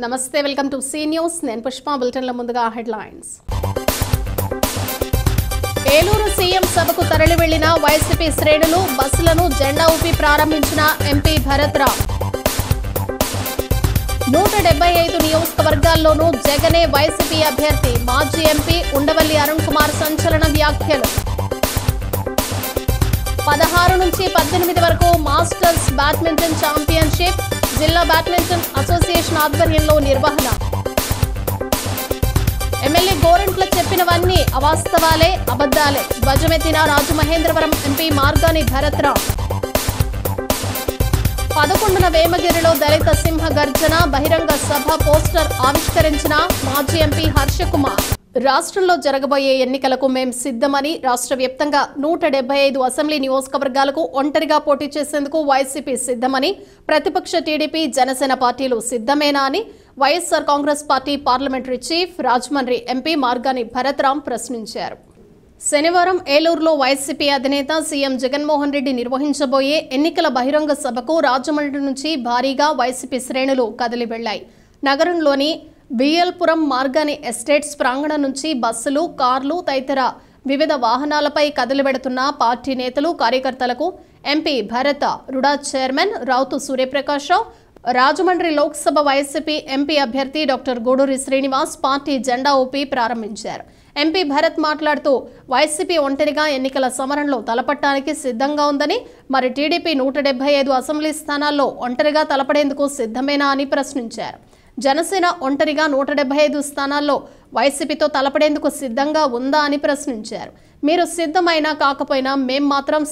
నమస్తే welcome to C news నేను పుష్ప బులెటిన్ల ముందుగా హెడ్లైన్స్ ఏలూరు సీఎం సభకు తరలి వెళ్లిన వైసీపీ శ్రేణులు బస్సులను జెండా ఊపి ప్రారంభించిన ఎంపీ భరత్ రామ్ 175 నియోజకవర్గాల్లోనూ జగనే వైసీపీ అభ్యర్థి మాజీ ఎంపీ ఉండవల్లి అరుణ్ కుమార్ సంచలన వ్యాఖ్యలు 16 నుంచి 18 వరకు మాస్టర్స్ బ్యాడ్మింటన్ ఛాంపియన్షిప్ జిల్లా బ్యాడ్మింటన్ అసోసియేషన్ ఆధ్వర్యంలో నిర్వహణ ఎమ్మెల్యే గోరంట్ల చెప్పినవన్నీ అవాస్తవాలే అబద్దాలే ధ్వజమెత్తిన రాజమహేంద్రవరం ఎంపీ మార్గాని భరత్ రామ్ 11న వేమగిరిలో దళిత సింహ గర్జన బహిరంగ సభ పోస్టర్ ఆవిష్కరించిన మాజీ ఎంపీ హర్షకుమార్ రాష్ట్రంలో జరగబోయే ఎన్నికలకు మేం సిద్ధమని రాష్ట్ర వ్యాప్తంగా 175 అసెంబ్లీ నియోజకవర్గాలకు ఒంటరిగా పోటీ చేసేందుకు వైసీపీ సిద్ధమని ప్రతిపక్ష టీడీపీ జనసేన పార్టీలు సిద్ధమేనా అని YSR Congress party parliamentary chief Rajahmundry MP Margani Bharat Ram ప్రశ్నించారు. శనివారం ఏలూరులో వైసీపీ అధినేత సీఎం జగన్మోహన్ రెడ్డి నిర్వహించబోయే ఎన్నికల బహిరంగ సభకు రాజమండ్రి నుంచి భారీగా వైసీపీ శ్రేణులు కదిలి వెళ్లాయి. నగరంలోని బిఎల్పురం మార్గాని ఎస్టేట్స్ ప్రాంగణం నుంచి బస్సులు కార్లు తదితర వివిధ వాహనాలపై కదిలివెడుతున్న పార్టీ నేతలు కార్యకర్తలకు MP Bharat RUDA chairman Ravutu Suryaprakashrao Rajahmundry Loksabha YCP MP అభ్యర్థి డాక్టర్ గూడూరి శ్రీనివాస్ పార్టీ జెండా ఊపి ప్రారంభించారు. ఎంపీ భరత్ మాట్లాడుతూ వైసీపీ ఒంటరిగా ఎన్నికల సమరంలో తలపట్టానికి సిద్ధంగా ఉందని మరి టీడీపీ 175 అసెంబ్లీ స్థానాల్లో ఒంటరిగా తలపడేందుకు సిద్ధమేనా అని ప్రశ్నించారు. జనసేన ఒంటరిగా 175 స్థానాల్లో వైసీపీతో తలపడేందుకు సిద్ధంగా ఉందా అని ప్రశ్నించారు. మీరు సిద్ధమైనా కాకపోయినా మేం మాత్రం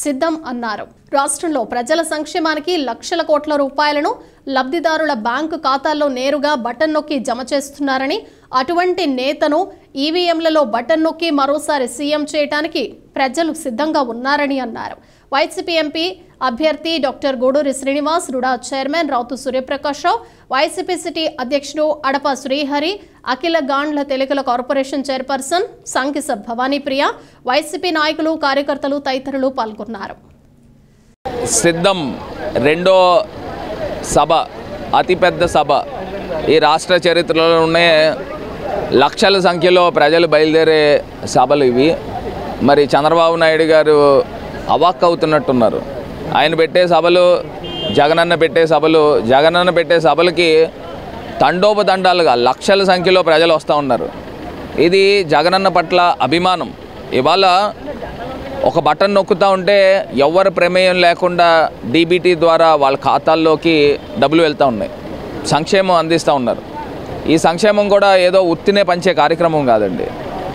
సిద్ధం అన్నారు. రాష్ట్రంలో ప్రజల సంక్షేమానికి లక్షల కోట్ల రూపాయలను లబ్ధిదారుల బ్యాంకు ఖాతాల్లో నేరుగా బటన్ నొక్కి జమ చేస్తున్నారని అటువంటి నేతను ఈవీఎంలలో బటన్ నొక్కి మరోసారి సీఎం చేయడానికి ప్రజలు సిద్ధంగా ఉన్నారని అన్నారు. వైసీపీ ఎంపీ అభ్యర్థి doctor Guduri Srinivas RUDA chairman Ravutu Suryaprakashrao YCP city అధ్యక్షుడు అడప శ్రీహరి అఖిల గాండ్ల తెలుగుల corporation chairperson Sankisa Bhavanipriya YCP నాయకులు కార్యకర్తలు తదితరులు పాల్గొన్నారు. సిద్ధం రెండో సభ అతిపెద్ద సభ ఈ రాష్ట్ర చరిత్రలోనే లక్షల సంఖ్యలో ప్రజలు బయలుదేరే సభలు ఇవి. మరి చంద్రబాబు నాయుడు గారు అవాక్ అవుతున్నట్టున్నారు. ఆయన పెట్టే సభలు జగనన్న పెట్టే సభలకి తండోపతండాలుగా లక్షల సంఖ్యలో ప్రజలు వస్తూ ఉన్నారు. ఇది జగనన్న పట్ల అభిమానం. ఇవాళ ఒక బటన్ నొక్కుతూ ఉంటే ఎవరి ప్రమేయం లేకుండా డీబీటీ ద్వారా వాళ్ళ ఖాతాల్లోకి డబ్బులు వెళ్తూ ఉన్నాయి, సంక్షేమం అందిస్తూ ఉన్నారు. ఈ సంక్షేమం కూడా ఏదో ఉత్తినే పంచే కార్యక్రమం కాదండి.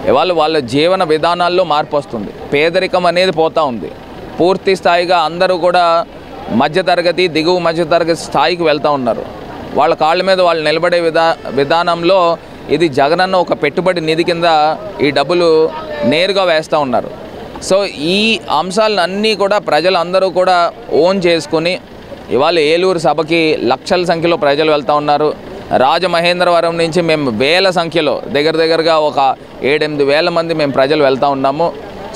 ఇవాళ వాళ్ళ జీవన విధానాల్లో మార్పు వస్తుంది. పేదరికం అనేది పోతూ ఉంది. పూర్తి స్థాయిగా అందరూ కూడా మధ్యతరగతి దిగువ మధ్యతరగతి స్థాయికి వెళ్తూ ఉన్నారు. వాళ్ళ కాళ్ళ మీద వాళ్ళు నిలబడే విధానంలో ఇది జగనన్న ఒక పెట్టుబడి నిధి కింద ఈ డబ్బులు నేరుగా వేస్తూ ఉన్నారు. సో ఈ అంశాలన్నీ కూడా ప్రజలందరూ కూడా ఓన్ చేసుకుని ఇవాళ ఏలూరు సభకి లక్షల సంఖ్యలో ప్రజలు వెళ్తూ ఉన్నారు. రాజమహేంద్రవరం నుంచి మేము వేల సంఖ్యలో దగ్గరగా ఒక 7-8 వేల మంది మేము ప్రజలు వెళ్తూ ఉన్నాము.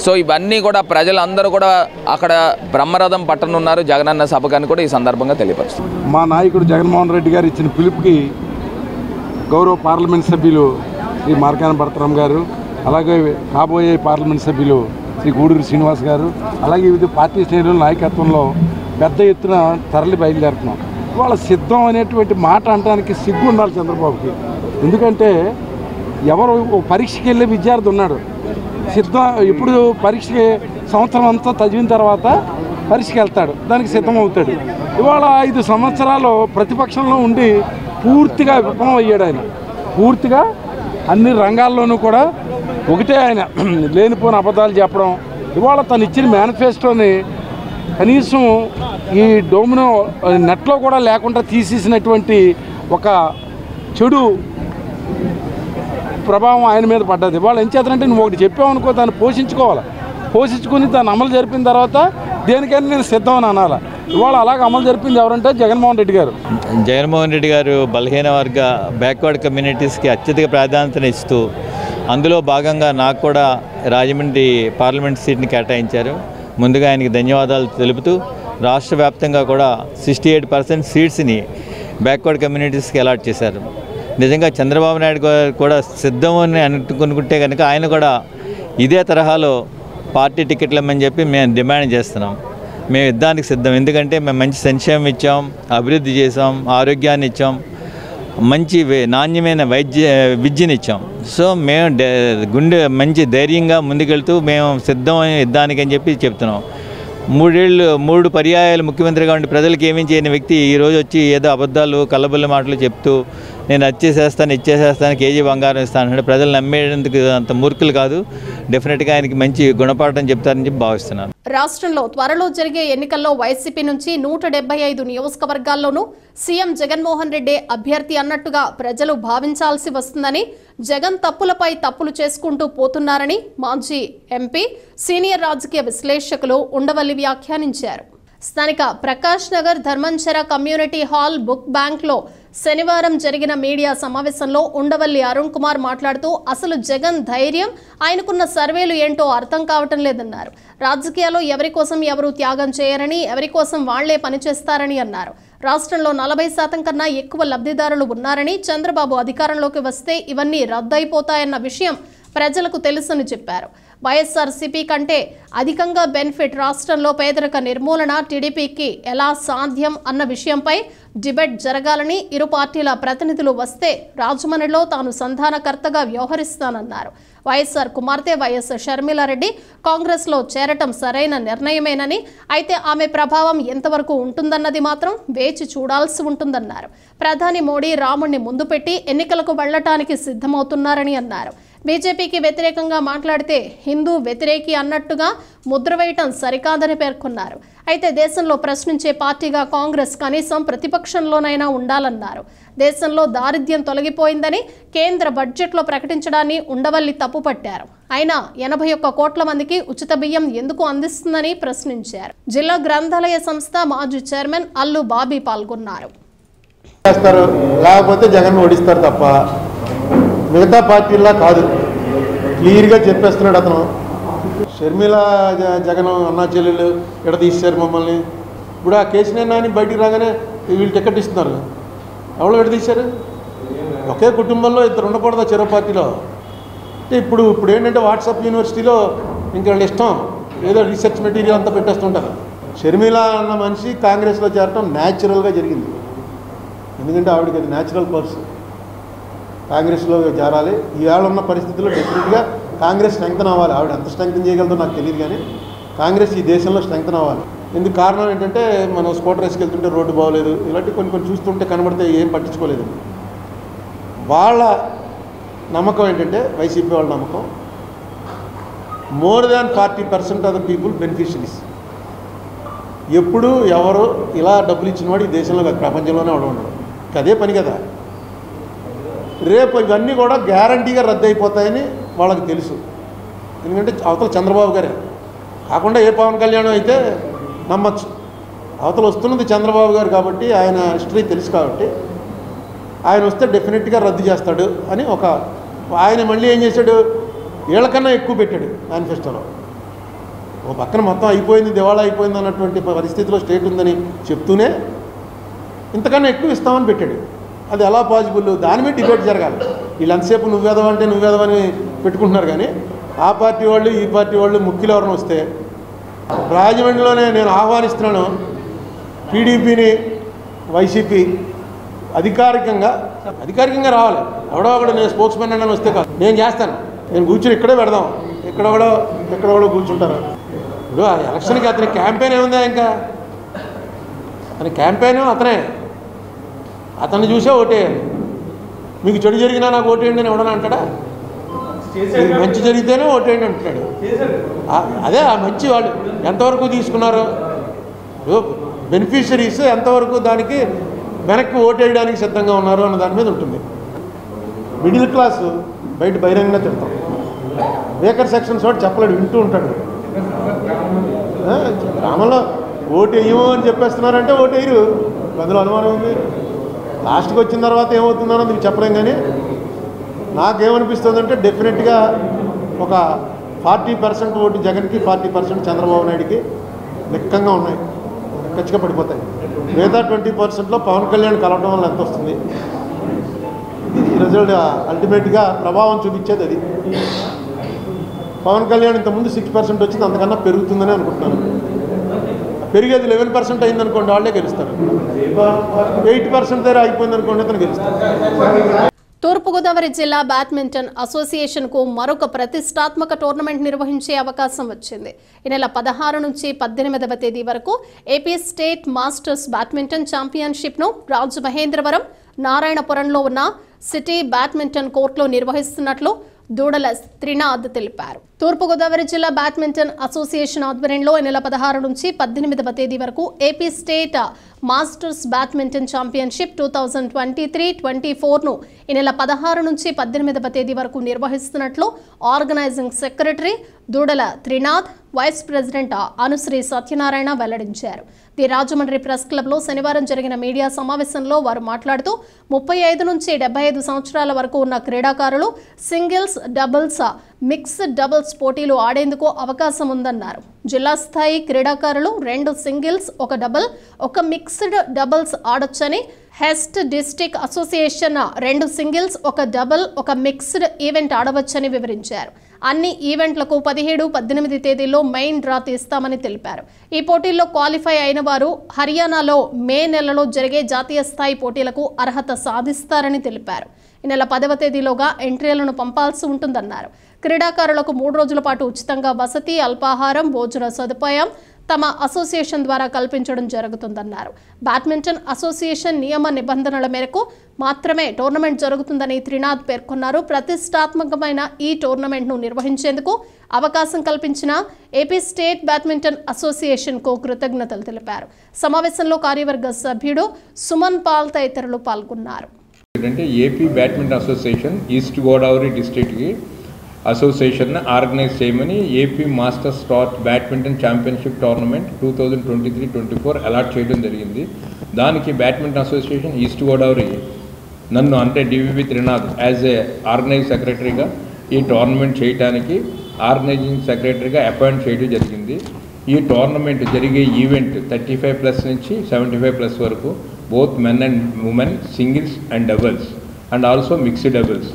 సో ఇవన్నీ కూడా ప్రజలందరూ కూడా అక్కడ బ్రహ్మరథం పట్టనున్నారు జగనన్న సభకని కూడా ఈ సందర్భంగా తెలియపరుస్తుంది. మా నాయకుడు జగన్మోహన్ రెడ్డి గారు ఇచ్చిన పిలుపుకి గౌరవ పార్లమెంట్ సభ్యులు శ్రీ మార్గాని భరత్ రామ్ గారు, అలాగే కాబోయే పార్లమెంట్ సభ్యులు శ్రీ గూడూరి శ్రీనివాస్ గారు, అలాగే వివిధ పార్టీ శ్రేణుల నాయకత్వంలో పెద్ద ఎత్తున తరలి బయలుదేరుతున్నాం. వాళ్ళ సిద్ధం అనేటువంటి మాట అనడానికి సిగ్గు ఉండాలి చంద్రబాబుకి. ఎందుకంటే ఎవరు పరీక్షకి వెళ్ళే విద్యార్థి ఉన్నాడు, సిద్ధం ఇప్పుడు పరీక్షకి సంవత్సరం అంతా చదివిన తర్వాత పరీక్షకి వెళ్తాడు, దానికి సిద్ధం అవుతాడు. ఇవాళ 5 సంవత్సరాలు ప్రతిపక్షంలో ఉండి పూర్తిగా విఫలం అయ్యాడు. ఆయన పూర్తిగా అన్ని రంగాల్లోనూ కూడా ఒకటే ఆయన లేనిపోయిన అబద్ధాలు చెప్పడం. ఇవాళ తను ఇచ్చిన మేనిఫెస్టోని కనీసం ఈ డోమినో నెట్లో కూడా లేకుండా తీసేసినటువంటి ఒక చెడు ప్రభావం ఆయన మీద పడ్డది. వాళ్ళు ఏం చేస్తారంటే నువ్వు ఒకటి చెప్పావనుకో దాన్ని పోషించుకుని దాన్ని అమలు జరిపిన తర్వాత దేనికైనా నేను సిద్ధం అని అనాలి. ఇవాళ అలాగ అమలు జరిపింది ఎవరంటే జగన్మోహన్ రెడ్డి గారు. బలహీన వర్గ బ్యాక్వర్డ్ కమ్యూనిటీస్కి అత్యధిక ప్రాధాన్యతనిస్తూ అందులో భాగంగా నాకు కూడా రాజమండ్రి పార్లమెంట్ సీట్ని కేటాయించారు. ముందుగా ఆయనకి ధన్యవాదాలు తెలుపుతూ రాష్ట్ర వ్యాప్తంగా కూడా 68% సీట్స్ని బ్యాక్వర్డ్ కమ్యూనిటీస్కి అలాట్ చేశారు. నిజంగా చంద్రబాబు నాయుడు గారు కూడా సిద్ధం అని అనుకుంటే కనుక ఆయన కూడా ఇదే తరహాలో పార్టీ టికెట్లు ఇమ్మని చెప్పి మేము డిమాండ్ చేస్తున్నాం. మేము యుద్ధానికి సిద్ధం. ఎందుకంటే మేము మంచి సంక్షేమం ఇచ్చాం, అభివృద్ధి చేసాం, ఆరోగ్యాన్ని ఇచ్చాం, మంచి నాణ్యమైన విద్యను ఇచ్చాం. సో మేము మంచి ధైర్యంగా ముందుకెళ్తూ మేము సిద్ధం యుద్ధానికి అని చెప్పి చెప్తున్నాం. 3 పర్యాయాలు ముఖ్యమంత్రిగా ఉండి ప్రజలకు ఏమీ చేయని వ్యక్తి ఈరోజు వచ్చి ఏదో అబద్ధాలు కల్లబుల్ల మాటలు చెప్తూ నేను ఇచ్చేసేస్తాను కేజీ బంగారం ఇస్తాను అంటే ప్రజలు నమ్మేందుకు అంత మూర్ఖులు కాదు. డెఫినెట్గా ఆయనకి మంచి గుణపాఠం చెప్తారని చెప్పి భావిస్తున్నాను. రాష్ట్రంలో త్వరలో జరిగే ఎన్నికల్లో వైసీపీ నుంచి 175 నియోజకవర్గాల్లోనూ సీఎం జగన్మోహన్ రెడ్డి అభ్యర్థి అన్నట్టుగా ప్రజలు భావించాల్సి వస్తుందని, జగన్ తప్పులపై తప్పులు చేసుకుంటూ పోతున్నారని మాజీ ఎంపీ సీనియర్ రాజకీయ విశ్లేషకులు ఉండవల్లి వ్యాఖ్యానించారు. స్థానిక Prakash Nagar Dharmanchara community hall book బ్యాంక్లో శనివారం జరిగిన మీడియా సమావేశంలో ఉండవల్లి అరుణ్ కుమార్ మాట్లాడుతూ అసలు జగన్ ధైర్యం, ఆయనకున్న సర్వేలు ఏంటో అర్థం కావటం లేదన్నారు. రాజకీయాల్లో ఎవరి కోసం ఎవరు త్యాగం చేయరని, ఎవరి కోసం వాళ్లే పనిచేస్తారని అన్నారు. రాష్ట్రంలో 40% కన్నా ఎక్కువ లబ్ధిదారులు ఉన్నారని, చంద్రబాబు అధికారంలోకి వస్తే ఇవన్నీ రద్దయిపోతాయన్న విషయం ప్రజలకు తెలుసని చెప్పారు. వైఎస్ఆర్సీపీ కంటే అధికంగా బెనిఫిట్ రాష్ట్రంలో పేదరిక నిర్మూలన టీడీపీకి ఎలా సాధ్యం అన్న విషయంపై డిబేట్ జరగాలని, ఇరు పార్టీల ప్రతినిధులు వస్తే రాజమండ్రిలో తాను సంధానకర్తగా వ్యవహరిస్తానన్నారు. వైఎస్ఆర్ కుమార్తె వైఎస్ షర్మిలారెడ్డి కాంగ్రెస్లో చేరటం సరైన నిర్ణయమేనని, అయితే ఆమె ప్రభావం ఎంతవరకు ఉంటుందన్నది మాత్రం వేచి చూడాల్సి ఉంటుందన్నారు. ప్రధాని మోడీ రాముణ్ణి ముందు పెట్టి ఎన్నికలకు వెళ్లటానికి సిద్ధమవుతున్నారని అన్నారు. బీజేపీకి వ్యతిరేకంగా మాట్లాడితే హిందూ వ్యతిరేకి అన్నట్టుగా ముద్ర వేయటం సరికాదని పేర్కొన్నారు. అయితే దేశంలో ప్రశ్నించే పార్టీగా కాంగ్రెస్ కనీసం ప్రతిపక్షంలోనైనా ఉండాలన్నారు. దేశంలో దారిద్ర్యం తొలగిపోయిందని కేంద్ర బడ్జెట్లో ప్రకటించడాన్ని ఉండవల్లి తప్పుపట్టారు. అయినా 81 కోట్ల మందికి ఉచిత బియ్యం ఎందుకు అందిస్తుందని ప్రశ్నించారు. జిల్లా గ్రంథాలయ సంస్థ మాజీ చైర్మన్ అల్లు బాబీ పాల్గొన్నారు. లేకపోతే జగన్ ఓడిస్తారు తప్ప మిగతా పార్టీలా కాదు, క్లియర్గా చెప్పేస్తున్నాడు అతను. షర్మిల జగన్ అన్నా చెల్లెలు ఇక్కడ తీశారు మమ్మల్ని. ఇప్పుడు ఆ కేసీఆర్ నాని బయటికి రాగానే వీళ్ళు టికెట్ ఇస్తున్నారు. ఎవరు ఎక్కడ తీశారు? ఒకే కుటుంబంలో ఇద్దరు ఉండకూడదు చెరో పార్టీలో. అంటే ఇప్పుడు ఏంటంటే వాట్సాప్ యూనివర్సిటీలో ఇంకా వాళ్ళు ఇష్టం ఏదో రీసెర్చ్ మెటీరియల్ అంతా పెట్టేస్తుంటారు. షర్మిల అన్న మనిషి కాంగ్రెస్లో చేరటం న్యాచురల్గా జరిగింది. ఎందుకంటే ఆవిడకి అది న్యాచురల్ కోర్స్, కాంగ్రెస్లో చేరాలి. ఈవేళ ఉన్న పరిస్థితుల్లో డెఫినెట్గా కాంగ్రెస్ స్ట్రెంగ్తన్ అవ్వాలి. ఆవిడ ఎంత స్ట్రెంగ్తన్ చేయగలదో నాకు తెలియదు, కానీ కాంగ్రెస్ ఈ దేశంలో స్ట్రెంగ్తన్ అవ్వాలి. ఎందుకు కారణం ఏంటంటే మనం స్కూటర్ వేసుకెళ్తుంటే రోడ్డు బాగోలేదు, ఇలాంటి కొన్ని చూస్తుంటే కనబడితే ఏం పట్టించుకోలేదు. వాళ్ళ నమ్మకం ఏంటంటే వైసీపీ వాళ్ళ నమ్మకం more than 40% of the people beneficiaries. ఎప్పుడు ఎవరు ఇలా డబ్బులు ఇచ్చిన వాడు ఈ దేశంలో ప్రపంచంలోనే ఉండడు. అదే పని కదా. రేపు ఇవన్నీ కూడా గ్యారంటీగా రద్దు అయిపోతాయని వాళ్ళకి తెలుసు. ఎందుకంటే అవతల చంద్రబాబు గారే కాకుండా ఏ పవన్ కళ్యాణ్ అయితే నమ్మచ్చు. అవతల వస్తున్నది చంద్రబాబు గారు కాబట్టి ఆయన హిస్టరీ తెలుసు కాబట్టి ఆయన వస్తే డెఫినెట్గా రద్దు చేస్తాడు అని ఆయన మళ్ళీ ఏం చేశాడు, వీళ్ళకన్నా ఎక్కువ పెట్టాడు మేనిఫెస్టోలో. ఓ పక్కన మొత్తం అయిపోయింది, దివాళా అయిపోయింది అన్నటువంటి పరిస్థితిలో స్టేట్ ఉందని చెప్తూనే ఇంతకన్నా ఎక్కువ ఇస్తామని పెట్టాడు. అది ఎలా పాసిబుల్? దాని మీద డిబేట్ జరగాలి. వీళ్ళు ఎంతసేపు నువ్వేదవంటే నువ్వేదవని పెట్టుకుంటున్నారు, కానీ ఆ పార్టీ వాళ్ళు ఈ పార్టీ వాళ్ళు ముఖ్యులు ఎవరిని వస్తే రాజమండ్రిలోనే నేను ఆహ్వానిస్తున్నాను. టీడీపీని వైసీపీ అధికారికంగా రావాలి. ఎవడో ఒకడు నేను స్పోక్స్ మ్యాన్ అని వస్తే కాదు, నేను చేస్తాను. నేను కూర్చుని ఇక్కడే పెడదాం, ఎక్కడెవడో కూర్చుంటారు. ఇప్పుడు ఆ ఎలక్షన్కి అతని క్యాంపెయిన్ ఏముందా? ఇంకా అతని క్యాంపెయిన్ అతన్ని చూసే ఓటేయాలి. మీకు చెడు జరిగినా నాకు ఓటేయండి అని ఎవడన్నా అంటాడా? మంచి జరిగితేనే ఓటేయండి అంటున్నాడు. అదే ఆ మంచి వాళ్ళు ఎంతవరకు తీసుకున్నారు, బెనిఫిషరీస్ ఎంతవరకు దానికి వెనక్కి ఓటేయడానికి సిద్ధంగా ఉన్నారు అన్న దాని మీద ఉంటుంది. మిడిల్ క్లాసు బయట బహిరంగంగా తిడతాం. వేకర్ సెక్షన్స్ వాడు చెప్పలేడు, వింటూ ఉంటాడు. గ్రామంలో ఓటు వేయమో అని చెప్పేస్తున్నారంటే ఓటు వేయరు, అందులో అనుమానం ఉంది. లాస్ట్కి వచ్చిన తర్వాత ఏమవుతుందో మీకు చెప్పలేం. కానీ నాకేమనిపిస్తుందంటే డెఫినెట్గా ఒక 40% ఓటు జగన్కి, 40% చంద్రబాబు నాయుడికి లెక్కంగా ఉన్నాయి. ఖచ్చితంగా పడిపోతాయి. మిగతా 20%లో పవన్ కళ్యాణ్ కలవడం వల్ల ఎంత వస్తుంది? ఈ రిజల్ట్ అల్టిమేట్గా ప్రభావం చూపించేది అది. పవన్ కళ్యాణ్ ఇంతకుముందు 6% వచ్చింది, అంతకన్నా పెరుగుతుందని అనుకుంటున్నాను. పెరిగేది 11% అయిందనుకోండి, వాళ్ళే గెలుస్తారు. 8% దగ్గర అయిపోయింది అనుకోండి, అతను గెలుస్తారు. తూర్పుగోదావరి జిల్లా బ్యాడ్మింటన్ అసోసియేషన్కు మరొక ప్రతిష్టాత్మక టోర్నమెంట్ నిర్వహించే అవకాశం వచ్చింది. ఈ నెల 16 నుంచి 18వ తేదీ వరకు ఏపీ స్టేట్ మాస్టర్స్ బ్యాడ్మింటన్ ఛాంపియన్షిప్ను రాజమహేంద్రవరం, నారాయణపురంలో ఉన్న సిటీ బ్యాడ్మింటన్ కోర్టులో నిర్వహిస్తున్నట్లు దూడల త్రినాథ్ తెలిపారు. తూర్పుగోదావరి జిల్లా బ్యాడ్మింటన్ అసోసియేషన్ ఆధ్వర్యంలో ఈ నెల 16 నుంచి 18వ తేదీ వరకు AP state masters badminton championship 2023-24ను ఈ నెల 16 నుంచి 18వ తేదీ వరకు నిర్వహిస్తున్నట్లు ఆర్గనైజింగ్ సెక్రటరీ దూడల త్రినాథ్, వైస్ ప్రెసిడెంట్ అనుశ్రీ సత్యనారాయణ వెల్లడించారు. ది రాజమండ్రి ప్రెస్ క్లబ్లో శనివారం జరిగిన మీడియా సమావేశంలో వారు మాట్లాడుతూ 35 నుంచి 75 సంవత్సరాల వరకు ఉన్న క్రీడాకారులు సింగిల్స్, డబుల్స్, మిక్స్డ్ డబుల్స్ పోటీలు ఆడేందుకు అవకాశం ఉందన్నారు. జిల్లా స్థాయి క్రీడాకారులు 2 సింగిల్స్, 1 డబుల్, 1 మిక్స్డ్ డబుల్స్ ఆడొచ్చని, host district association 2 singles, 1 double, 1 mixed event ఆడవచ్చని వివరించారు. అన్ని ఈవెంట్లకు 17, 18 తేదీల్లో మెయిన్ డ్రా తీస్తామని తెలిపారు. ఈ పోటీల్లో క్వాలిఫై అయిన వారు హర్యానాలో మే నెలలో జరిగే జాతీయ స్థాయి పోటీలకు అర్హత సాధిస్తారని తెలిపారు. ఈ నెల 10వ తేదీలోగా ఎంట్రీలను పంపాల్సి ఉంటుందన్నారు. క్రీడాకారులకు 3 రోజుల పాటు ఉచితంగా వసతి, అల్పాహారం, భోజన సదుపాయం తమ అసోసియేషన్ ద్వారా కల్పించడం జరుగుతుందన్నారు. బ్యాడ్మింటన్ అసోసియేషన్ నియమ నిబంధనల మేరకు మాత్రమే టోర్నమెంట్ జరుగుతుందని త్రినాథ్ పేర్కొన్నారు. ప్రతిష్టాత్మకమైన ఈ టోర్నమెంట్ను నిర్వహించేందుకు అవకాశం కల్పించిన ఏపీ స్టేట్ బ్యాడ్మింటన్ అసోసియేషన్కు కృతజ్ఞతలు తెలిపారు. సమావేశంలో కార్యవర్గ సభ్యుడు సుమన్ పాల్ తదితరులు పాల్గొన్నారు. AP badminton association east Godavari డిస్ట్రిక్ట్కి అసోసియేషన్ ఆర్గనైజ్ చేయమని AP masters badminton championship tournament 2023-24 allot చేయడం జరిగింది. దానికి బ్యాడ్మింటన్ అసోసియేషన్ ఈస్ట్ గోదావరి నన్ను అంటే DVV Trinath as a organise సెక్రటరీగా ఈ టోర్నమెంట్ చేయడానికి ఆర్గనైజింగ్ సెక్రటరీగా అపాయింట్ చేయడం జరిగింది. ఈ టోర్నమెంట్ జరిగే ఈవెంట్ 35+ నుంచి 75+ వరకు both men and women, singles and doubles and also mixed doubles.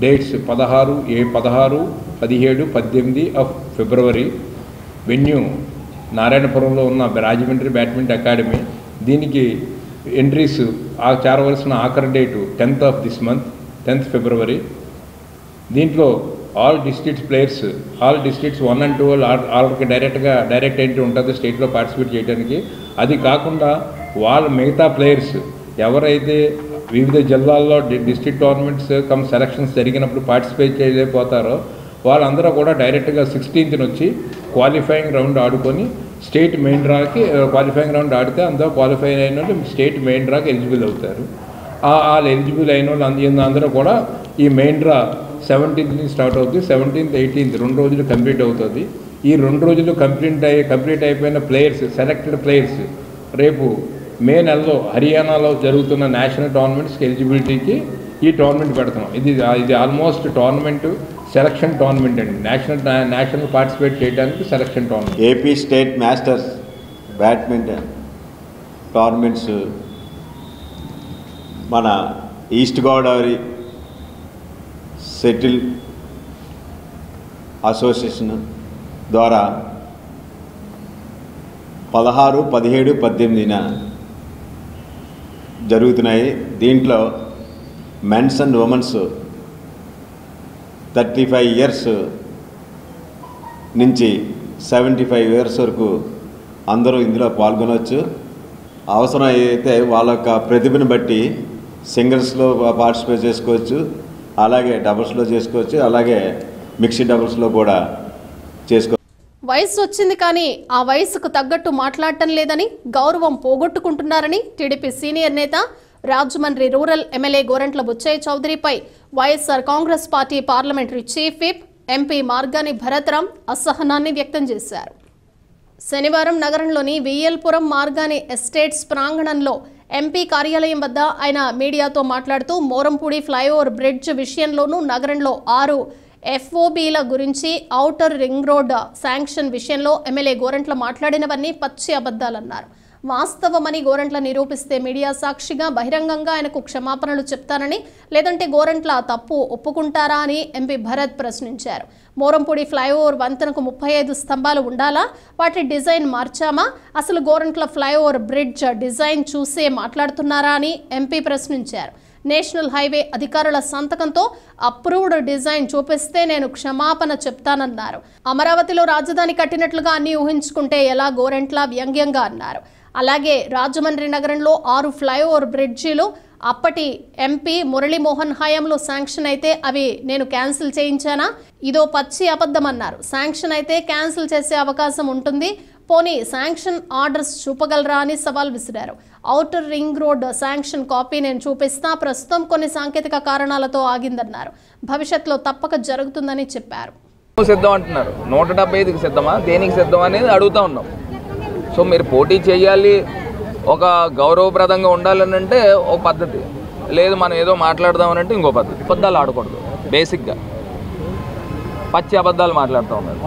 Dates 16, 17, 18 of February. Venue నారాయణపురంలో ఉన్న రాజమండ్రి బ్యాడ్మింటన్ అకాడమీ. దీనికి ఎంట్రీస్ చేరవలసిన ఆఖరి date 10th of this month, 10th February. దీంట్లో all districts players, all districts 1 and 2 వాళ్ళకి direct entry ఉంటుంది స్టేట్లో participate చేయడానికి. అది కాకుండా వాళ్ళ మిగతా ప్లేయర్స్ ఎవరైతే వివిధ జిల్లాల్లో డిస్ట్రిక్ట్ టోర్నమెంట్స్ సెలక్షన్స్ జరిగినప్పుడు పార్టిసిపేట్ చేయలేకపోతారో వాళ్ళందరూ కూడా డైరెక్ట్గా 16th వచ్చి క్వాలిఫైయింగ్ రౌండ్ ఆడుకొని స్టేట్ మెయిన్ డ్రాకి క్వాలిఫైయింగ్ రౌండ్ ఆడితే అందులో క్వాలిఫై అయిన వాళ్ళు స్టేట్ మెయిన్ డ్రాకి ఎలిజిబుల్ అవుతారు. వాళ్ళు ఎలిజిబుల్ అయిన వాళ్ళు అందరూ కూడా ఈ మెయిన్ డ్రా 17th నుంచి స్టార్ట్ అవుతుంది. 17th, 18th 2 రోజులు కంప్లీట్ అవుతుంది. ఈ 2 రోజులు కంప్లీట్ అయిపోయిన ప్లేయర్స్, సెలెక్టెడ్ ప్లేయర్స్ రేపు మే నెలలో హర్యానాలో జరుగుతున్న నేషనల్ టోర్నమెంట్స్కి ఎలిజిబిలిటీకి ఈ టోర్నమెంట్ పెడుతున్నాం. ఇది ఆల్మోస్ట్ టోర్నమెంట్ సెలక్షన్ టోర్నమెంట్ అండి. నేషనల్ పార్టిసిపేట్ చేయడానికి selection tournament. AP state masters badminton tournaments మన ఈస్ట్ గోదావరి సెటిల్ అసోసియేషన్ ద్వారా 16, 17, 18న జరుగుతున్నాయి. దీంట్లో మెన్స్ అండ్ ఉమెన్స్ 35 years నుంచి 75 years వరకు అందరూ ఇందులో పాల్గొనవచ్చు. అవసరం అయితే వాళ్ళ యొక్క ప్రతిభను బట్టి సింగిల్స్లో పార్టిసిపేట్ చేసుకోవచ్చు, అలాగే డబుల్స్లో చేసుకోవచ్చు, అలాగే మిక్స్డ్ డబుల్స్లో కూడా చేసుకోవచ్చు. వయసు వచ్చింది కానీ ఆ వయసుకు తగ్గట్టు మాట్లాడటం లేదని, గౌరవం పోగొట్టుకుంటున్నారని టీడీపీ సీనియర్ నేత రాజమండ్రి రూరల్ ఎమ్మెల్యే గోరంట్ల బుచ్చయ్య చౌదరిపై YSR Congress party parliamentary chief whip MP Margani Bharatram అసహనాన్ని వ్యక్తం చేశారు. శనివారం నగరంలోని వియ్యల్పురం మార్గాని ఎస్టేట్స్ ప్రాంగణంలో ఎంపీ కార్యాలయం వద్ద ఆయన మీడియాతో మాట్లాడుతూ మోరంపూడి ఫ్లైఓవర్ బ్రిడ్జ్ విషయంలోనూ నగరంలో 6 FOBల గురించి ఔటర్ రింగ్ రోడ్ శాంక్షన్ విషయంలో ఎమ్మెల్యే గోరంట్ల మాట్లాడినవన్నీ పచ్చి అబద్దాలన్నారు. వాస్తవమని గోరంట్ల నిరూపిస్తే మీడియా సాక్షిగా బహిరంగంగా ఆయనకు క్షమాపణలు చెప్తానని, లేదంటే గోరంట్ల తప్పు ఒప్పుకుంటారా అని ఎంపీ భరత్ ప్రశ్నించారు. మోరంపూడి ఫ్లైఓవర్ వంతెనకు 35 స్తంభాలు ఉండాలా? వాటి డిజైన్ మార్చామా? అసలు గోరంట్ల ఫ్లైఓవర్ బ్రిడ్జ్ డిజైన్ చూసే మాట్లాడుతున్నారా అని ఎంపీ ప్రశ్నించారు. నేషనల్ హైవే అధికారుల సంతకంతో అప్రూవ్డ్ డిజైన్ చూపిస్తే నేను క్షమాపణ చెప్తానన్నారు. అమరావతిలో రాజధాని కట్టినట్లుగా అన్ని ఊహించుకుంటే ఎలా? గోరంట్ల వ్యంగ్యంగా అన్నారు. అలాగే రాజమండ్రి నగరంలో 6 ఫ్లైఓవర్ బ్రిడ్జీలు అప్పటి ఎంపీ మురళీమోహన్ హయాంలో శాంక్షన్ అయితే అవి నేను క్యాన్సిల్ చేయించానా? ఇదో పచ్చి అబద్ధం అన్నారు. శాంక్షన్ అయితే క్యాన్సిల్ చేసే అవకాశం ఉంటుంది, పోనీ శాంక్షన్ ఆర్డర్స్ చూపగలరా అని సవాల్ విసిరారు. Outer ring road sanction copy నేను చూపిస్తా, ప్రస్తుతం కొన్ని సాంకేతిక కారణాలతో ఆగిందన్నారు. భవిష్యత్తులో తప్పక జరుగుతుందని చెప్పారు. సిద్ధం అంటున్నారు, 175కి సిద్ధమా, దేనికి సిద్ధం అనేది అడుగుతా ఉన్నాం. సో మీరు పోటీ చేయాలి, ఒక గౌరవప్రదంగా ఉండాలని అంటే ఒక పద్ధతి, లేదు మనం ఏదో మాట్లాడదామనంటే ఇంకో పద్ధతి. అబద్ధాలు ఆడకూడదు, బేసిక్గా పచ్చి అబద్ధాలు మాట్లాడుతూ ఉన్నారు.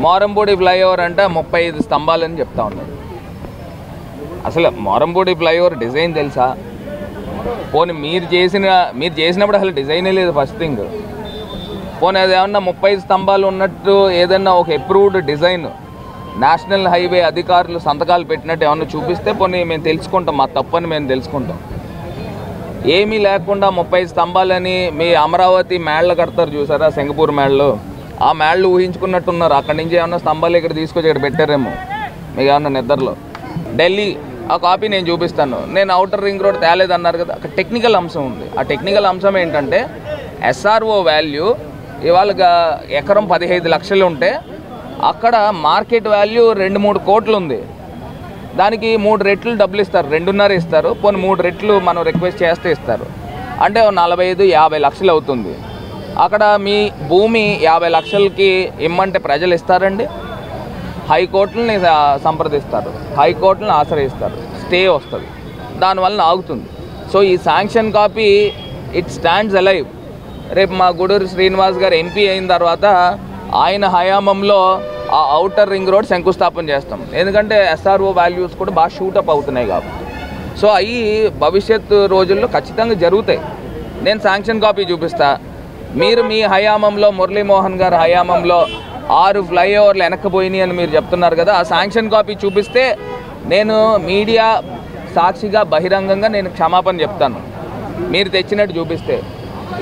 మోరంపూడి ఫ్లైఓవర్ అంటే 35 స్తంభాలని చెప్తా ఉన్నారు. అసలు మోరంపూడి ఫ్లైఓవర్ డిజైన్ తెలుసా? పోనీ మీరు చేసినప్పుడు అసలు డిజైనే లేదు ఫస్ట్ థింగ్. పోనీ అది ఏమన్నా 35 స్తంభాలు ఉన్నట్టు ఏదన్నా ఒక అప్రూవ్డ్ డిజైన్ నేషనల్ హైవే అధికారులు సంతకాలు పెట్టినట్టు ఏమన్నా చూపిస్తే పోనీ మేము తెలుసుకుంటాం, మా తప్పని మేము తెలుసుకుంటాం. ఏమీ లేకుండా 30 స్తంభాలని మీ అమరావతి మేళ్ళు కడతారు చూసారా, సింగపూర్ మేళ్ళు, ఆ మేళ్ళు ఊహించుకున్నట్టున్నారు. అక్కడి నుంచి ఏమన్నా స్తంభాలు ఇక్కడ తీసుకొచ్చి ఇక్కడ పెట్టారేమో మీకు ఏమన్నా నిద్రలో. ఢిల్లీ ఆ కాపీ నేను చూపిస్తాను. నేను ఔటర్ రింగ్ రోడ్ తేలేదన్నారు కదా, అక్కడ టెక్నికల్ అంశం ఉంది. ఆ టెక్నికల్ అంశం ఏంటంటే ఎస్ఆర్ఓ వాల్యూ ఇవాళ ఎకరం 15 లక్షలు ఉంటే అక్కడ మార్కెట్ వాల్యూ 2-3 కోట్లు ఉంది. దానికి 3 రెట్లు డబ్బులు ఇస్తారు, 2.5 ఇస్తారు, పోనీ 3 రెట్లు మనం రిక్వెస్ట్ చేస్తే ఇస్తారు. అంటే 45-50 లక్షలు అవుతుంది. అక్కడ మీ భూమి 50 లక్షలకి ఇమ్మంటే ప్రజలు ఇస్తారండి? హైకోర్టులని సంప్రదిస్తారు, హైకోర్టులను ఆశ్రయిస్తారు, స్టే వస్తుంది, దానివల్ల ఆగుతుంది. సో ఈ sanction copy it stands alive. రేపు మా గూడూరు శ్రీనివాస్ గారు ఎంపీ అయిన తర్వాత ఆయన హయాంలో ఆ ఔటర్ రింగ్ రోడ్ శంకుస్థాపన చేస్తాం. ఎందుకంటే ఎస్ఆర్ఓ వాల్యూస్ కూడా బాగా షూటప్ అవుతున్నాయి కాబట్టి. సో అవి భవిష్యత్తు రోజుల్లో ఖచ్చితంగా జరుగుతాయి. నేను శాంక్షన్ కాపీ చూపిస్తా. మీరు మీ హయాంలో మురళీమోహన్ గారు హయాంలో 6 ఫ్లైఓవర్లు వెనక్కిపోయినాయి అని మీరు చెప్తున్నారు కదా, ఆ శాంక్షన్ కాపీ చూపిస్తే నేను మీడియా సాక్షిగా బహిరంగంగా నేను క్షమాపణ చెప్తాను, మీరు తెచ్చినట్టు చూపిస్తే.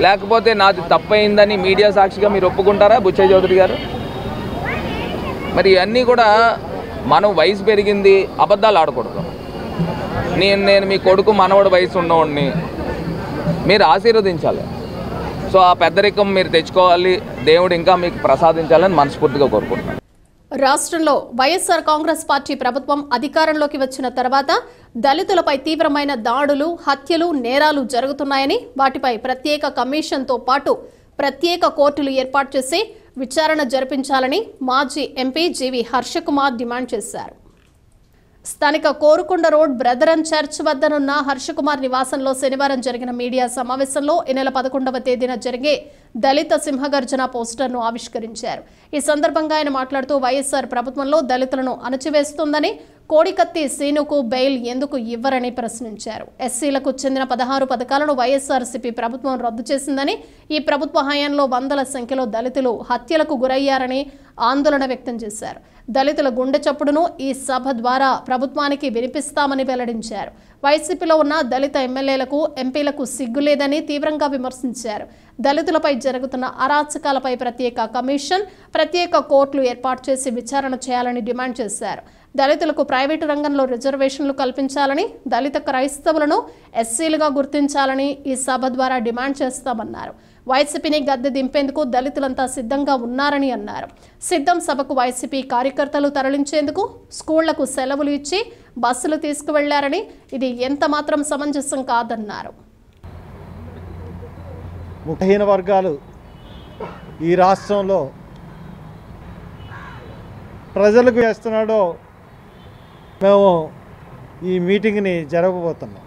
లేకపోతే నాది తప్పైందని మీడియా సాక్షిగా మీరు ఒప్పుకుంటారా బుచ్చయ్య చౌదరి గారు? మరి ఇవన్నీ కూడా మనం వయసు పెరిగింది, అబద్ధాలు ఆడకూడదు. నేను మీ కొడుకు మనవడు వయసు ఉన్నవాడిని, మీరు ఆశీర్వదించాలి. సో ఆ పెద్దరికం మీరు తెచ్చుకోవాలి, దేవుడు ఇంకా మీకు ప్రసాదించాలని మనస్ఫూర్తిగా కోరుకుంటున్నాను. రాష్ట్రంలో వైఎస్ఆర్ కాంగ్రెస్ పార్టీ ప్రభుత్వం అధికారంలోకి వచ్చిన తర్వాత దళితులపై తీవ్రమైన దాడులు, హత్యలు, నేరాలు జరుగుతున్నాయని, వాటిపై ప్రత్యేక కమిషన్తో పాటు ప్రత్యేక కోర్టులు ఏర్పాటు చేసి విచారణ జరిపించాలని మాజీ ఎంపీ జీవి హర్షకుమార్ డిమాండ్ చేశారు. స్థానిక కోరుకొండ రోడ్ బ్రదరన్ చర్చ్ వద్దనున్న హర్షకుమార్ నివాసంలో శనివారం జరిగిన మీడియా సమావేశంలో ఈ నెల 11వ తేదీన జరిగే దళిత సింహగర్జన పోస్టర్ను ఆవిష్కరించారు. ఈ సందర్భంగా ఆయన మాట్లాడుతూ వైఎస్ఆర్ ప్రభుత్వంలో దళితులను అణచివేస్తోందని, కోడికత్తి సీనుకు బెయిల్ ఎందుకు ఇవ్వరని ప్రశ్నించారు. ఎస్సీలకు చెందిన 16 పథకాలను వైఎస్ఆర్సీపీ ప్రభుత్వం రద్దు చేసిందని, ఈ ప్రభుత్వ హయాంలో వందల సంఖ్యలో దళితులు హత్యలకు గురయ్యారని ఆందోళన వ్యక్తం చేశారు. దళితుల గుండె చప్పుడును ఈ సభ ద్వారా ప్రభుత్వానికి వినిపిస్తామని వెల్లడించారు. వైసీపీలో ఉన్న దళిత ఎమ్మెల్యేలకు, ఎంపీలకు సిగ్గులేదని తీవ్రంగా విమర్శించారు. దళితులపై జరుగుతున్న అరాచకాలపై ప్రత్యేక కమిషన్, ప్రత్యేక కోర్టులు ఏర్పాటు చేసి విచారణ చేయాలని డిమాండ్ చేశారు. దళితులకు ప్రైవేటు రంగంలో రిజర్వేషన్లు కల్పించాలని, దళిత క్రైస్తవులను ఎస్సీలుగా గుర్తించాలని ఈ సభ ద్వారా డిమాండ్ చేస్తామన్నారు. వైసీపీని గద్దె దింపేందుకు దళితులంతా సిద్ధంగా ఉన్నారని అన్నారు. సిద్ధం సభకు వైసీపీ కార్యకర్తలు తరలించేందుకు స్కూళ్లకు సెలవులు ఇచ్చి బస్సులు తీసుకువెళ్లారని, ఇది ఎంత మాత్రం సమంజసం కాదన్నారు. ముఖ్యహీన వర్గాలు ఈ రాష్ట్రంలో ప్రజలకు చేస్తున్నాడో మేము ఈ మీటింగ్ని జరగబోతున్నాం.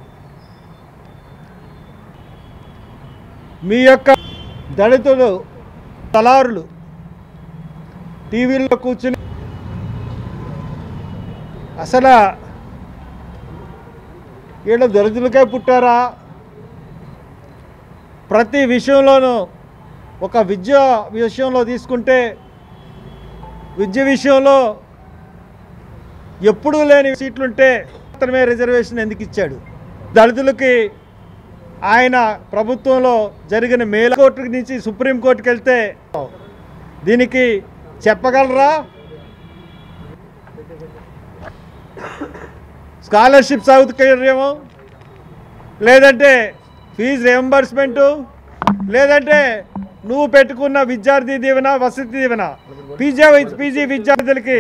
మీ యొక్క దళితులు తలారులు టీవీల్లో కూర్చుని అసలు వీళ్ళు దళితులకే పుట్టారా? ప్రతి విషయంలోనూ ఒక విద్య విషయంలో తీసుకుంటే విద్య విషయంలో ఎప్పుడూ లేని సీట్లుంటే మాత్రమే రిజర్వేషన్ ఎందుకు ఇచ్చాడు? దళితులకి ఆయన ప్రభుత్వంలో జరిగిన మేలు కోర్టు నుంచి సుప్రీంకోర్టుకి వెళ్తే దీనికి చెప్పగలరా? స్కాలర్షిప్ సౌకర్యము, లేదంటే ఫీజు రియంబర్స్మెంటు, లేదంటే నువ్వు పెట్టుకున్న విద్యార్థి దీవెన, వసతి దీవెన పీజీ విద్యార్థులకి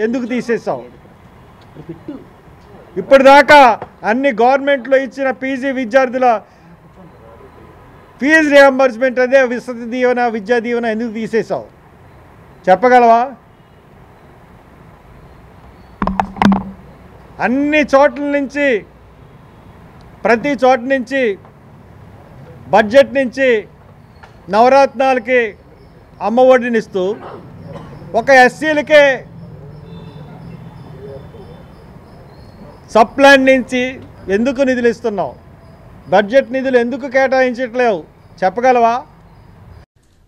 ఎందుకు తీసేసావు? ఇప్పటిదాకా అన్ని గవర్నమెంట్లో ఇచ్చిన పీజీ విద్యార్థుల ఫీజు రియంబర్స్మెంట్ అదే వసతి దీవెన, విద్యా దీవెన ఎందుకు తీసేసావు? చెప్పగలవా? అన్ని చోట్ల నుంచి, ప్రతి చోట నుంచి, బడ్జెట్ నుంచి నవరత్నాలకి అమ్మఒడినిస్తూ ఒక ఎస్సీలకే సబ్ ప్లాన్ నుంచి ఎందుకు నిధులు ఇస్తున్నావు? బడ్జెట్ నిధులు ఎందుకు కేటాయించట్లేవు? చెప్పగలవా?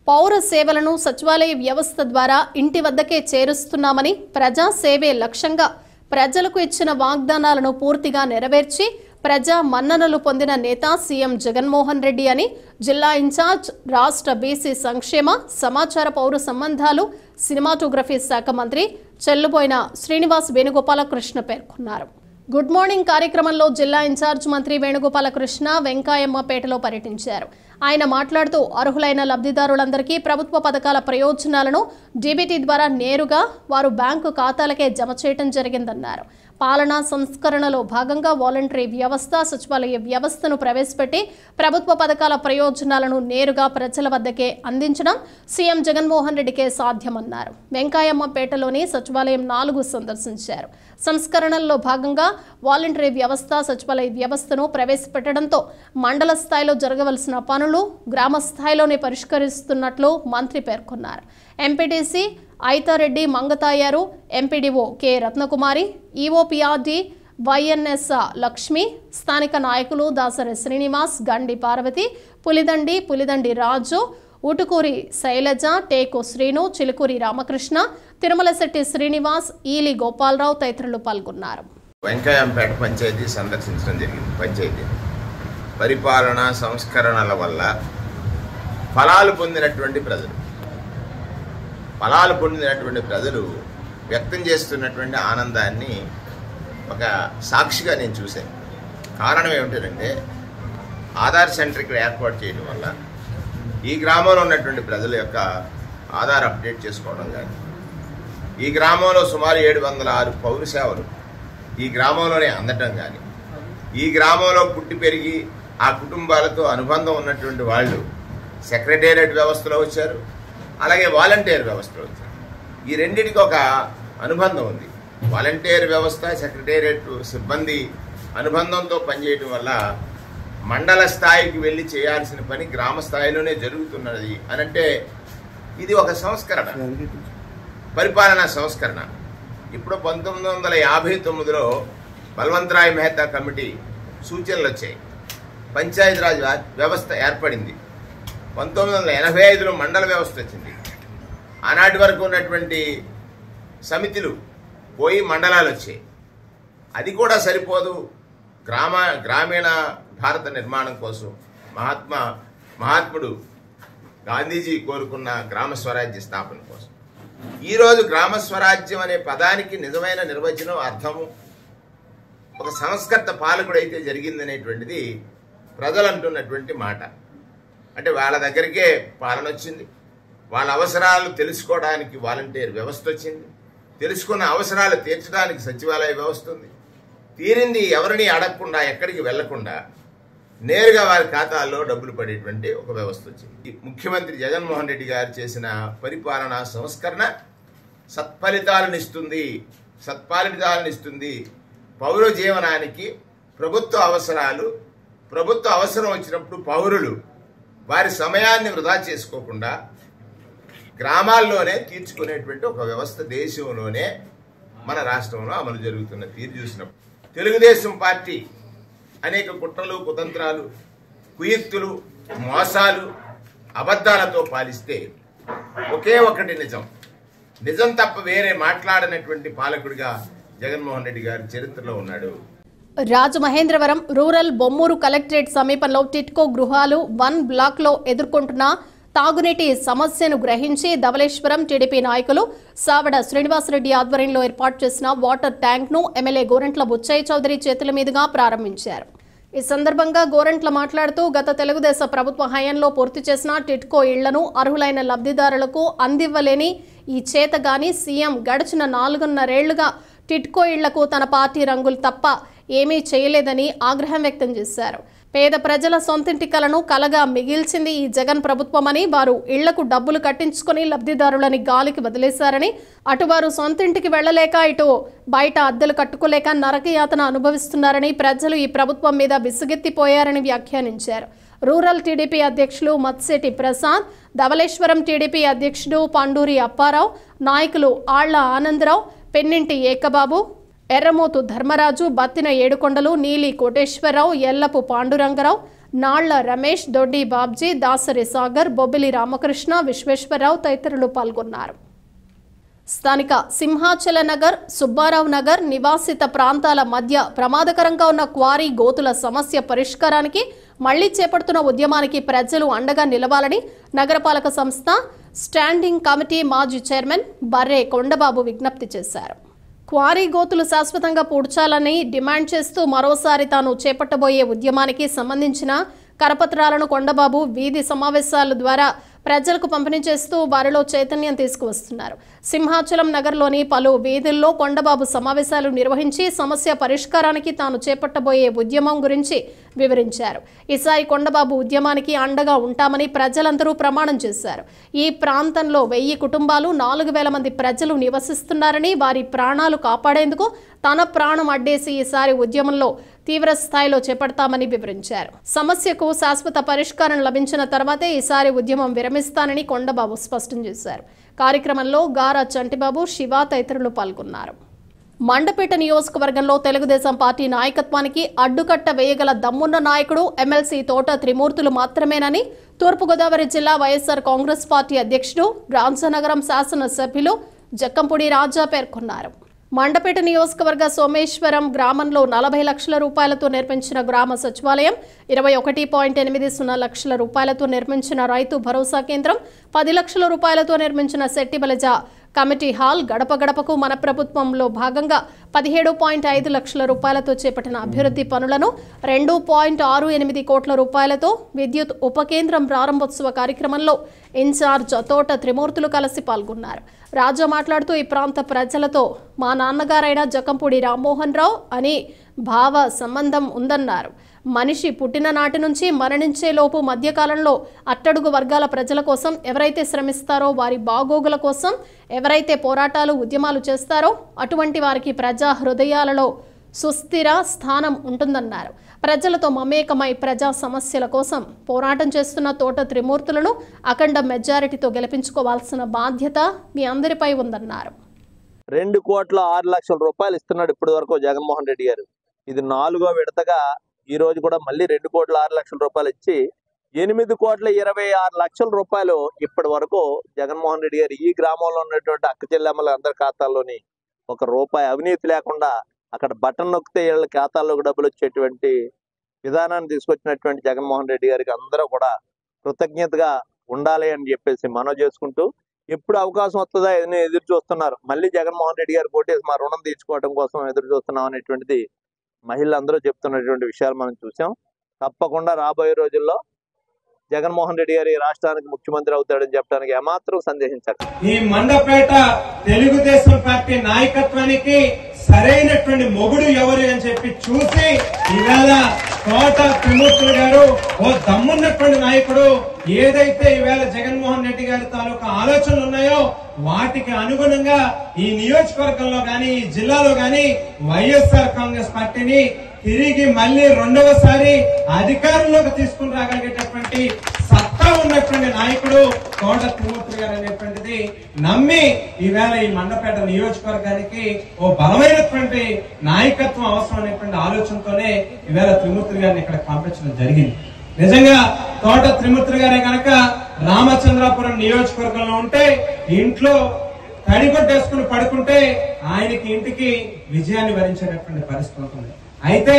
పౌర సేవలను సచివాలయ వ్యవస్థ ద్వారా ఇంటి వద్దకే చేరుస్తున్నామని, ప్రజా సేవే లక్ష్యంగా ప్రజలకు ఇచ్చిన వాగ్దానాలను పూర్తిగా నెరవేర్చి ప్రజా మన్ననలు పొందిన నేత సీఎం జగన్మోహన్ రెడ్డి అని జిల్లా ఇన్ఛార్జ్, రాష్ట్ర బీసీ సంక్షేమ, సమాచార పౌర సంబంధాలు, సినిమాటోగ్రఫీ శాఖ మంత్రి చెల్లుబోయిన శ్రీనివాస్ వేణుగోపాలకృష్ణ పేర్కొన్నారు. గుడ్ మార్నింగ్ కార్యక్రమంలో జిల్లా ఇన్ఛార్జ్ మంత్రి వేణుగోపాలకృష్ణ వెంకాయమ్మపేటలో పర్యటించారు. ఆయన మాట్లాడుతూ అర్హులైన లబ్ధిదారులందరికీ ప్రభుత్వ పథకాల ప్రయోజనాలను డీబీటీ ద్వారా నేరుగా వారు బ్యాంకు ఖాతాలకే జమ చేయడం జరిగిందన్నారు. పాలనా సంస్కరణలో భాగంగా వాలంటరీ వ్యవస్థ, సచివాలయ వ్యవస్థను ప్రవేశపెట్టి ప్రభుత్వ పథకాల ప్రయోజనాలను నేరుగా ప్రజల వద్దకే అందించడం సీఎం జగన్మోహన్ రెడ్డికే సాధ్యమన్నారు. వెంకాయమ్మపేటలోని సచివాలయం 4 సందర్శించారు. సంస్కరణల్లో భాగంగా వాలంటరీ వ్యవస్థ, సచివాలయ వ్యవస్థను ప్రవేశపెట్టడంతో మండల స్థాయిలో జరగవలసిన పనులు గ్రామ స్థాయిలోనే పరిష్కరిస్తున్నట్లు మంత్రి పేర్కొన్నారు. MPTC Aithareddy Mangatayaru, MPDO K Ratnakumari, EOPRD YNS Lakshmi, స్థానిక నాయకులు దాసరి శ్రీనివాస్, గండి పార్వతి, పులిదండి రాజు, ఉటుకూరి శైలజ, టేకు శ్రీను, చిలుకూరి రామకృష్ణ, తిరుమలశెట్టి శ్రీనివాస్, ఈలి గోపాలరావు తదితరులు పాల్గొన్నారు. వెంకయ్యంపేట పంచాయతీ సందర్శించడం జరిగింది. పంచాయతీ పరిపాలన సంస్కరణల వల్ల ఫలాలు పొందినటువంటి ప్రజలు వ్యక్తం చేస్తున్నటువంటి ఆనందాన్ని ఒక సాక్షిగా నేను చూశాను. కారణం ఏమిటంటే ఆధార్ సెంటర్ ఇక్కడ ఏర్పాటు చేయడం వల్ల ఈ గ్రామంలో ఉన్నటువంటి ప్రజల యొక్క ఆధార్ అప్డేట్ చేసుకోవడం కానీ, ఈ గ్రామంలో సుమారు 706 పౌర సేవలు ఈ గ్రామంలోనే అందటం కానీ, ఈ గ్రామంలో పుట్టి పెరిగి ఆ కుటుంబాలతో అనుబంధం ఉన్నటువంటి వాళ్ళు సెక్రటేరియట్ వ్యవస్థలో వచ్చారు, అలాగే వాలంటీర్ వ్యవస్థలో వచ్చారు. ఈ రెండింటికి ఒక అనుబంధం ఉంది. వాలంటీర్ వ్యవస్థ, సెక్రటేరియట్ సిబ్బంది అనుబంధంతో పనిచేయడం వల్ల మండల స్థాయికి వెళ్ళి చేయాల్సిన పని గ్రామ స్థాయిలోనే జరుగుతున్నది అనంటే ఇది ఒక సంస్కరణ, పరిపాలనా సంస్కరణ. ఇప్పుడు 1959లో బల్వంతరాయ్ మెహతా కమిటీ సూచనలు వచ్చాయి, పంచాయతీరాజ్ వ్యవస్థ ఏర్పడింది. 1985లో మండల వ్యవస్థ వచ్చింది. ఆనాటి వరకు ఉన్నటువంటి సమితులు పోయి మండలాలు వచ్చాయి. అది కూడా సరిపోదు. గ్రామీణ భారత నిర్మాణం కోసం మహాత్ముడు గాంధీజీ కోరుకున్న గ్రామ స్వరాజ్య స్థాపన కోసం ఈరోజు గ్రామ స్వరాజ్యం అనే పదానికి నిజమైన నిర్వచనం, అర్థము ఒక సంస్కర్త పాలకుడైతే జరిగిందనేటువంటిది ప్రజలు అంటున్నటువంటి మాట. అంటే వాళ్ళ దగ్గరికే పాలన వచ్చింది, వాళ్ళ అవసరాలు తెలుసుకోవడానికి వాలంటీర్ వ్యవస్థ వచ్చింది, తెలుసుకున్న అవసరాలు తీర్చడానికి సచివాలయ వ్యవస్థ ఉంది. తీరింది ఎవరిని అడగకుండా, ఎక్కడికి వెళ్లకుండా నేరుగా వారి ఖాతాల్లో డబ్బులు పడేటువంటి ఒక వ్యవస్థ వచ్చింది. ముఖ్యమంత్రి జగన్మోహన్ రెడ్డి గారు చేసిన పరిపాలనా సంస్కరణ సత్ఫలితాలనిస్తుంది. పౌర జీవనానికి ప్రభుత్వ అవసరం వచ్చినప్పుడు పౌరులు వారి సమయాన్ని వృధా చేసుకోకుండా గ్రామాల్లోనే తీర్చుకునేటువంటి ఒక వ్యవస్థ దేశంలోనే మన రాష్ట్రంలో అమలు జరుగుతున్న తీరు చూసినప్పుడు తెలుగుదేశం పార్టీ అనేక కుట్రలు, కుతంత్రాలు, కుయుక్తులు, మోసాలు, అబద్ధాలతో పాలిస్తే ఒకే ఒకటి నిజం. నిజం తప్ప వేరే మాట్లాడనటువంటి పాలకుడిగా జగన్మోహన్ రెడ్డి గారి చరిత్రలో ఉన్నాడు. రాజమహేంద్రవరం రూరల్ బొమ్మూరు కలెక్టరేట్ సమీపంలో టిట్కో గృహాలు 1 బ్లాక్లో ఎదుర్కొంటున్న తాగునీటి సమస్యను గ్రహించి ధవళేశ్వరం టీడీపీ నాయకులు సావడ శ్రీనివాసరెడ్డి ఆధ్వర్యంలో ఏర్పాటు చేసిన వాటర్ ట్యాంక్ను ఎమ్మెల్యే గోరంట్ల బుచ్చయ్య చౌదరి చేతుల మీదుగా ప్రారంభించారు. ఈ సందర్భంగా గోరంట్ల మాట్లాడుతూ గత తెలుగుదేశం ప్రభుత్వ హయాంలో పూర్తి చేసిన టిట్కో ఇళ్లను అర్హులైన లబ్ధిదారులకు అందివ్వలేని ఈ చేతగాని సీఎం గడిచిన 4.5 ఏళ్లుగా టిట్కో ఇళ్లకు తన పార్టీ రంగులు తప్ప ఏమీ చేయలేదని ఆగ్రహం వ్యక్తం చేశారు. పేద ప్రజల సొంతింటి కలను కలగా మిగిల్చింది ఈ జగన్ ప్రభుత్వమని, వారు ఇళ్లకు డబ్బులు కట్టించుకుని లబ్ధిదారులని గాలికి వదిలేశారని, అటువారు సొంతింటికి వెళ్లలేక ఇటు బయట అద్దెలు కట్టుకోలేక నరకయాతన అనుభవిస్తున్నారని, ప్రజలు ఈ ప్రభుత్వం మీద విసుగెత్తిపోయారని వ్యాఖ్యానించారు. రూరల్ టీడీపీ అధ్యక్షులు మత్సేటి ప్రసాద్, ధవళేశ్వరం టీడీపీ అధ్యక్షుడు పండూరి అప్పారావు, నాయకులు ఆళ్ల ఆనందరావు, పెన్నింటి ఏకబాబు, ఎర్రమోతు ధర్మరాజు, బత్తిన ఏడుకొండలు, నీలి కోటేశ్వరరావు, ఎల్లపు పాండురంగరావు, నాళ్ల రమేష్, దొడ్డి బాబ్జీ, దాసరి సాగర్, బొబ్బిలి రామకృష్ణ, విశ్వేశ్వరరావు తదితరులు పాల్గొన్నారు. స్థానిక సింహాచల నగర్, సుబ్బారావు నగర్ నివాసిత ప్రాంతాల మధ్య ప్రమాదకరంగా ఉన్న క్వారీ గోతుల సమస్య పరిష్కారానికి మళ్లీ చేపడుతున్న ఉద్యమానికి ప్రజలు అండగా నిలవాలని నగరపాలక సంస్థ స్టాండింగ్ కమిటీ మాజీ చైర్మన్ బర్రే కొండబాబు విజ్ఞప్తి చేశారు. క్వారీ గోతులు శాశ్వతంగా పూడ్చాలని డిమాండ్ చేస్తూ మరోసారి తాను చేపట్టబోయే ఉద్యమానికి సంబంధించిన కరపత్రాలను కొండబాబు వీధి సమావేశాల ద్వారా ప్రజలకు పంపిణీ చేస్తూ వారిలో చైతన్యం తీసుకువస్తున్నారు. సింహాచలం నగర్లోని పలు వీధుల్లో కొండబాబు సమావేశాలు నిర్వహించి సమస్య పరిష్కారానికి తాను చేపట్టబోయే ఉద్యమం గురించి వివరించారు. ఈసారి కొండబాబు ఉద్యమానికి అండగా ఉంటామని ప్రజలందరూ ప్రమాణం చేశారు. ఈ ప్రాంతంలో 1000 కుటుంబాలు, 4000 మంది ప్రజలు నివసిస్తున్నారని, వారి ప్రాణాలు కాపాడేందుకు తన ప్రాణం అడ్డేసి ఈసారి ఉద్యమంలో తీవ్ర స్థాయిలో చేపడతామని వివరించారు. సమస్యకు శాశ్వత పరిష్కారం లభించిన తర్వాతే ఈసారి ఉద్యమం విరమిస్తానని కొండబాబు స్పష్టం చేశారు. కార్యక్రమంలో గారా చంటిబాబు, శివ తదితరులు పాల్గొన్నారు. మండపేట నియోజకవర్గంలో తెలుగుదేశం పార్టీ నాయకత్వానికి అడ్డుకట్ట వేయగల దమ్మున్న నాయకుడు ఎమ్మెల్సీ తోట త్రిమూర్తులు మాత్రమేనని తూర్పుగోదావరి జిల్లా వైఎస్ఆర్ కాంగ్రెస్ పార్టీ అధ్యక్షుడు, రాంజనగరం శాసనసభ్యులు జక్కంపూడి రాజా పేర్కొన్నారు. మండపేట నియోజకవర్గ సోమేశ్వరం గ్రామంలో 40 లక్షల రూపాయలతో నిర్మించిన గ్రామ సచివాలయం, 21.80 లక్షల రూపాయలతో నిర్మించిన రైతు భరోసా కేంద్రం, 10 లక్షల రూపాయలతో నిర్మించిన శెట్టిబలజ కమిటీ హాల్, గడప గడపకు మన ప్రభుత్వంలో భాగంగా 17.5 లక్షల రూపాయలతో చేపట్టిన అభివృద్ధి పనులను 2.68 కోట్ల రూపాయలతో విద్యుత్ ఉప కేంద్రం ప్రారంభోత్సవ కార్యక్రమంలో ఇన్ఛార్జ్ తోట త్రిమూర్తులు కలిసి పాల్గొన్నారు. రాజా మాట్లాడుతూ ఈ ప్రాంత ప్రజలతో మా నాన్నగారైన జక్కంపూడి రామ్మోహన్ రావు అని భావ సంబంధం ఉందన్నారు. మనిషి పుట్టిన నాటి నుంచి మరణించే లోపు మధ్యకాలంలో అట్టడుగు వర్గాల ప్రజల కోసం ఎవరైతే శ్రమిస్తారో, వారి బాగోగుల కోసం ఎవరైతే పోరాటాలు, ఉద్యమాలు చేస్తారో అటువంటి వారికి ప్రజా హృదయాలలో సుస్థిర స్థానం ఉంటుందన్నారు. ప్రజలతో మమేకమై ప్రజా సమస్యల కోసం పోరాటం చేస్తున్న తోట త్రిమూర్తులను అఖండ మెజారిటీతో గెలిపించుకోవాల్సిన బాధ్యత మీ అందరిపై ఉందన్నారు. 2,06,00,000 రూపాయలు ఇస్తున్నాడు ఇప్పటి వరకు జగన్మోహన్ రెడ్డి గారు. ఇది 4వ విడతగా ఈ రోజు కూడా మళ్ళీ 2,06,00,000 రూపాయలు ఇచ్చి 8,26,00,000 రూపాయలు ఇప్పటి వరకు జగన్మోహన్ రెడ్డి గారు ఈ గ్రామంలో ఉన్నటువంటి అక్క చెల్లెమ్మల అందరి ఖాతాల్లోని ₹1 అవినీతి లేకుండా అక్కడ బటన్ నొక్కితే వీళ్ళ ఖాతాల్లోకి డబ్బులు వచ్చేటువంటి విధానాన్ని తీసుకొచ్చినటువంటి జగన్మోహన్ రెడ్డి గారికి అందరూ కూడా కృతజ్ఞతగా ఉండాలి అని చెప్పేసి మనవి చేసుకుంటూ, ఎప్పుడు అవకాశం వస్తుందా అని ఎదురు చూస్తున్నారు. మళ్ళీ జగన్మోహన్ రెడ్డి గారు కోటేసి మా రుణం తీర్చుకోవడం కోసం ఎదురు చూస్తున్నాం అనేటువంటిది మహిళలందరూ చెప్తున్నటువంటి విషయాలు మనం చూసాం. తప్పకుండా రాబోయే రోజుల్లో జగన్మోహన్ రెడ్డి గారి రాష్ట్రానికి ముఖ్యమంత్రి అవుతాడని చెప్పడానికి ఏమాత్రం సందేహించక ఈ మండపేట తెలుగుదేశం పార్టీ నాయకత్వానికి సరైనటువంటి మొగుడు ఎవరు అని చెప్పి చూసి ఇవాళ తోట త్రిమూర్తులు గారు ఓ దమ్మున్నటువంటి నాయకుడు, ఏదైతే ఈవేళ జగన్మోహన్ రెడ్డి గారి తాలూకా ఆలోచనలు ఉన్నాయో వాటికి అనుగుణంగా ఈ నియోజకవర్గంలో గాని, ఈ జిల్లాలో గాని వైఎస్ఆర్ కాంగ్రెస్ పార్టీని తిరిగి మళ్ళీ 2వసారి అధికారంలోకి తీసుకుని రాగలిగేటటువంటి సత్తా సత్తా ఉన్నటువంటి నాయకుడు తోట త్రిమూర్తి గారు అనేటువంటిది నమ్మి ఈవేళ ఈ మండపేట నియోజకవర్గానికి ఓ బలమైనటువంటి నాయకత్వం అవసరం అనేటువంటి ఆలోచనతోనే ఈవేళ త్రిమూర్తి గారిని ఇక్కడ పంపించడం జరిగింది. నిజంగా తోట త్రిమూర్తి గారే కనుక రామచంద్రాపురం నియోజకవర్గంలో ఉంటే ఇంట్లో తడిగొట్టేసుకుని పడుకుంటే ఆయనకి ఇంటికి విజయాన్ని వరించేటటువంటి పరిస్థితి ఉంటుంది. అయితే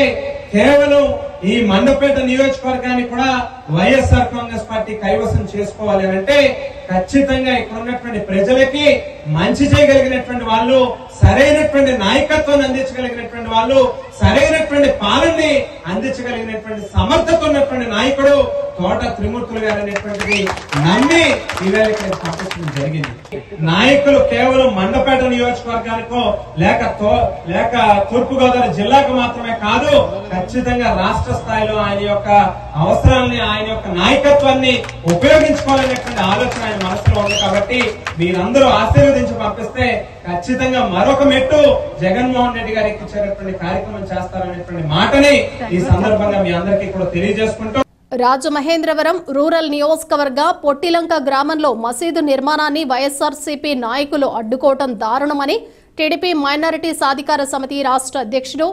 కేవలం ఈ మండపేట నియోజకవర్గాన్ని కూడా వైఎస్ఆర్ కాంగ్రెస్ పార్టీ కైవసం చేసుకోవాలి అంటే ఖచ్చితంగా ఇక్కడ ఉన్నటువంటి ప్రజలకి మంచి చేయగలిగినటువంటి వాళ్ళు, సరైనటువంటి నాయకత్వాన్ని అందించగలిగినటువంటి వాళ్ళు, సరైనటువంటి పాలనని అందించగలిగినటువంటి సమర్థత ఉన్నటువంటి నాయకుడు తోట త్రిమూర్తులు గారు అనేటువంటిది నమ్మి ఈవేళ ఇక్కడ పంపించడం జరిగింది. నాయకులు కేవలం మండపేట నియోజకవర్గానికో లేక తూర్పుగోదావరి జిల్లాకు మాత్రమే కాదు, ఖచ్చితంగా రాష్ట్ర స్థాయిలో ఆయన యొక్క అవసరాలని, ఆయన యొక్క నాయకత్వాన్ని ఉపయోగించుకోవాలనేటువంటి ఆలోచన ఆయన మనసులో ఉంది. కాబట్టి మీరందరూ ఆశీర్వదించి పంపిస్తే ఖచ్చితంగా మరొక మెట్టు జగన్మోహన్ రెడ్డి గారు ఎక్కించేటటువంటి కార్యక్రమం చేస్తారనేటువంటి మాటని ఈ సందర్భంగా మీ అందరికీ కూడా తెలియజేసుకుంటూ, రాజమహేంద్రవరం రూరల్ నియోజకవర్గ పొట్టిలంక గ్రామంలో మసీదు నిర్మాణాన్ని వైఎస్ఆర్సీపీ నాయకులు అడ్డుకోవడం దారుణమని టీడీపీ మైనారిటీ సాధికార సమితి రాష్ట్ర అధ్యక్షుడు